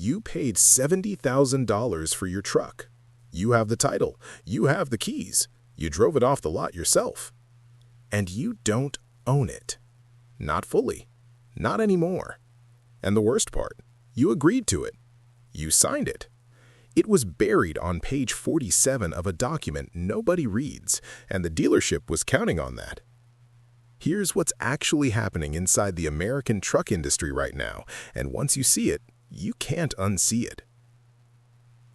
You paid $70,000 for your truck. You have the title. You have the keys. You drove it off the lot yourself. And you don't own it. Not fully. Not anymore. And the worst part, you agreed to it. You signed it. It was buried on page 47 of a document nobody reads, and the dealership was counting on that. Here's what's actually happening inside the American truck industry right now, and once you see it, you can't unsee it.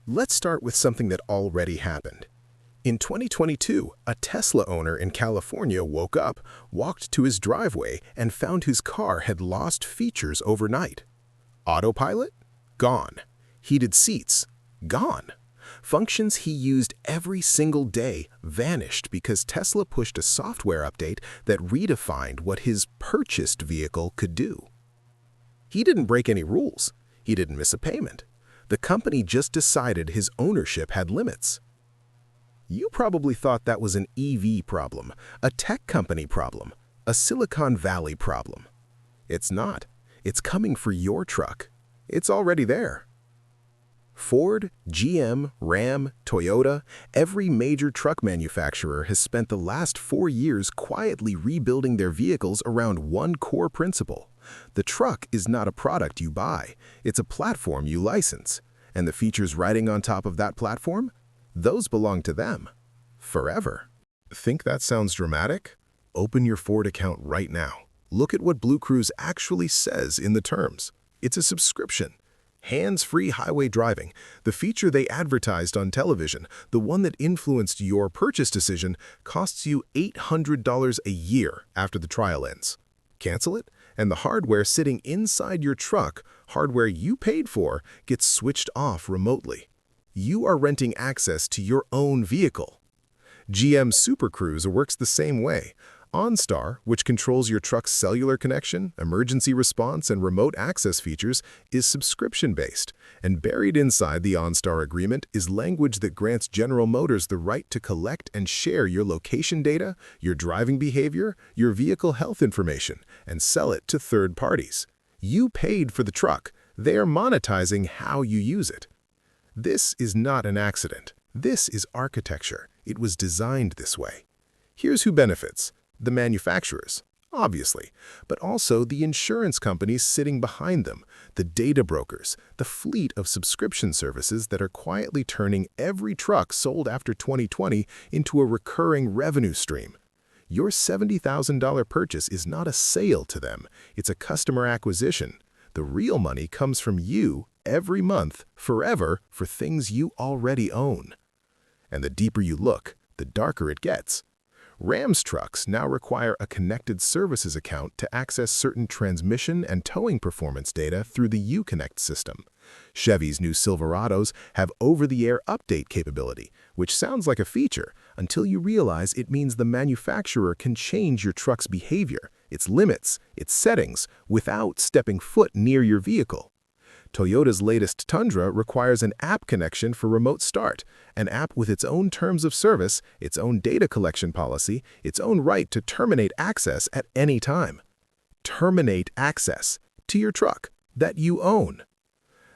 Let's start with something that already happened. In 2022, a Tesla owner in California woke up, walked to his driveway, and found his car had lost features overnight. Autopilot? Gone. Heated seats? Gone. Functions he used every single day vanished because Tesla pushed a software update that redefined what his purchased vehicle could do. He didn't break any rules. He didn't miss a payment. The company just decided his ownership had limits. You probably thought that was an EV problem, a tech company problem, a Silicon Valley problem. It's not. It's coming for your truck. It's already there. Ford, GM, Ram, Toyota, every major truck manufacturer has spent the last 4 years quietly rebuilding their vehicles around one core principle. The truck is not a product you buy, it's a platform you license. And the features riding on top of that platform? Those belong to them. Forever. Think that sounds dramatic? Open your Ford account right now. Look at what Blue Cruise actually says in the terms. It's a subscription. Hands-free highway driving, the feature they advertised on television, the one that influenced your purchase decision, costs you $800 a year after the trial ends. Cancel it, and the hardware sitting inside your truck, hardware you paid for, gets switched off remotely. You are renting access to your own vehicle. GM Super Cruise works the same way. OnStar, which controls your truck's cellular connection, emergency response, and remote access features, is subscription-based, and buried inside the OnStar agreement is language that grants General Motors the right to collect and share your location data, your driving behavior, your vehicle health information, and sell it to third parties. You paid for the truck. They are monetizing how you use it. This is not an accident. This is architecture. It was designed this way. Here's who benefits. The manufacturers, obviously, but also the insurance companies sitting behind them, the data brokers, the fleet of subscription services that are quietly turning every truck sold after 2020 into a recurring revenue stream. Your $70,000 purchase is not a sale to them, it's a customer acquisition. The real money comes from you every month, forever, for things you already own. And the deeper you look, the darker it gets. Ram's trucks now require a connected services account to access certain transmission and towing performance data through the Uconnect system. Chevy's new Silverados have over-the-air update capability, which sounds like a feature until you realize it means the manufacturer can change your truck's behavior, its limits, its settings, without stepping foot near your vehicle. Toyota's latest Tundra requires an app connection for remote start, an app with its own terms of service, its own data collection policy, its own right to terminate access at any time. Terminate access to your truck that you own.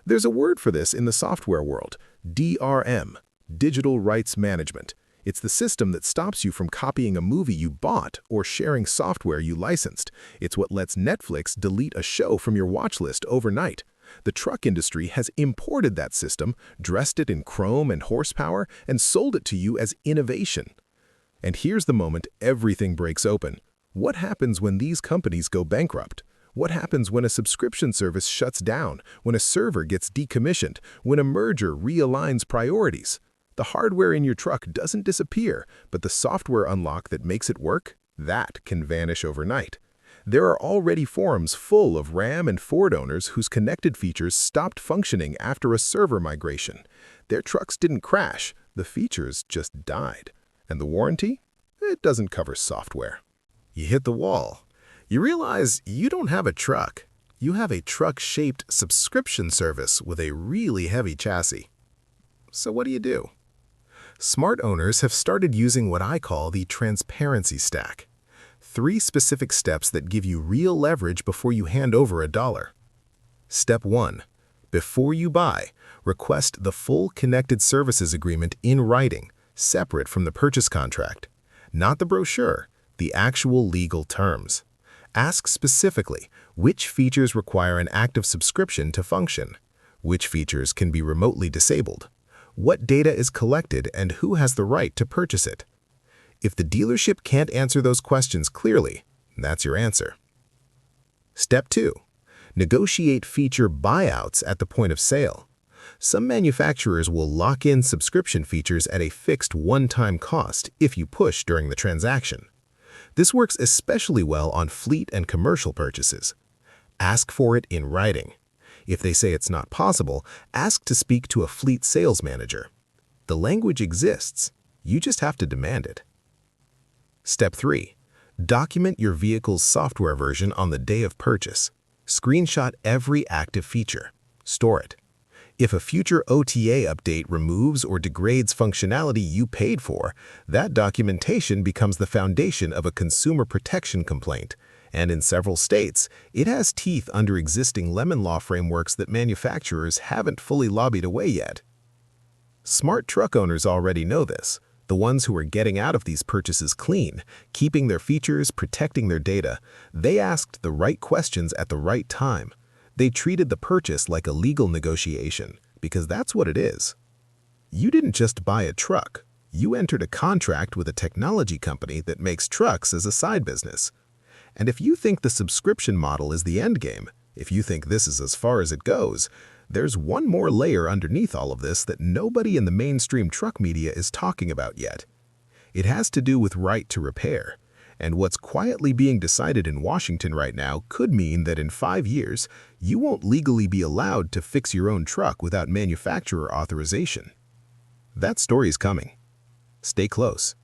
There's a word for this in the software world, DRM, Digital Rights Management. It's the system that stops you from copying a movie you bought or sharing software you licensed. It's what lets Netflix delete a show from your watch list overnight. The truck industry has imported that system, dressed it in chrome and horsepower, and sold it to you as innovation. And here's the moment everything breaks open. What happens when these companies go bankrupt? What happens when a subscription service shuts down, when a server gets decommissioned, when a merger realigns priorities? The hardware in your truck doesn't disappear, but the software unlock that makes it work, that can vanish overnight. There are already forums full of Ram and Ford owners whose connected features stopped functioning after a server migration. Their trucks didn't crash, the features just died. And the warranty? It doesn't cover software. You hit the wall. You realize you don't have a truck. You have a truck-shaped subscription service with a really heavy chassis. So what do? Smart owners have started using what I call the transparency stack. 3 specific steps that give you real leverage before you hand over $1. Step 1. Before you buy, request the full connected services agreement in writing, separate from the purchase contract. Not the brochure, the actual legal terms. Ask specifically which features require an active subscription to function, which features can be remotely disabled, what data is collected, and who has the right to purchase it. If the dealership can't answer those questions clearly, that's your answer. Step 2. Negotiate feature buyouts at the point of sale. Some manufacturers will lock in subscription features at a fixed one-time cost if you push during the transaction. This works especially well on fleet and commercial purchases. Ask for it in writing. If they say it's not possible, ask to speak to a fleet sales manager. The language exists. You just have to demand it. Step 3. Document your vehicle's software version on the day of purchase. Screenshot every active feature. Store it. If a future OTA update removes or degrades functionality you paid for, that documentation becomes the foundation of a consumer protection complaint, and in several states, it has teeth under existing lemon law frameworks that manufacturers haven't fully lobbied away yet. Smart truck owners already know this. The ones who are getting out of these purchases clean, keeping their features, protecting their data, they asked the right questions at the right time. They treated the purchase like a legal negotiation, because that's what it is. You didn't just buy a truck. You entered a contract with a technology company that makes trucks as a side business. And if you think the subscription model is the endgame, if you think this is as far as it goes, there's one more layer underneath all of this that nobody in the mainstream truck media is talking about yet. It has to do with right to repair. And what's quietly being decided in Washington right now could mean that in 5 years, you won't legally be allowed to fix your own truck without manufacturer authorization. That story's coming. Stay close.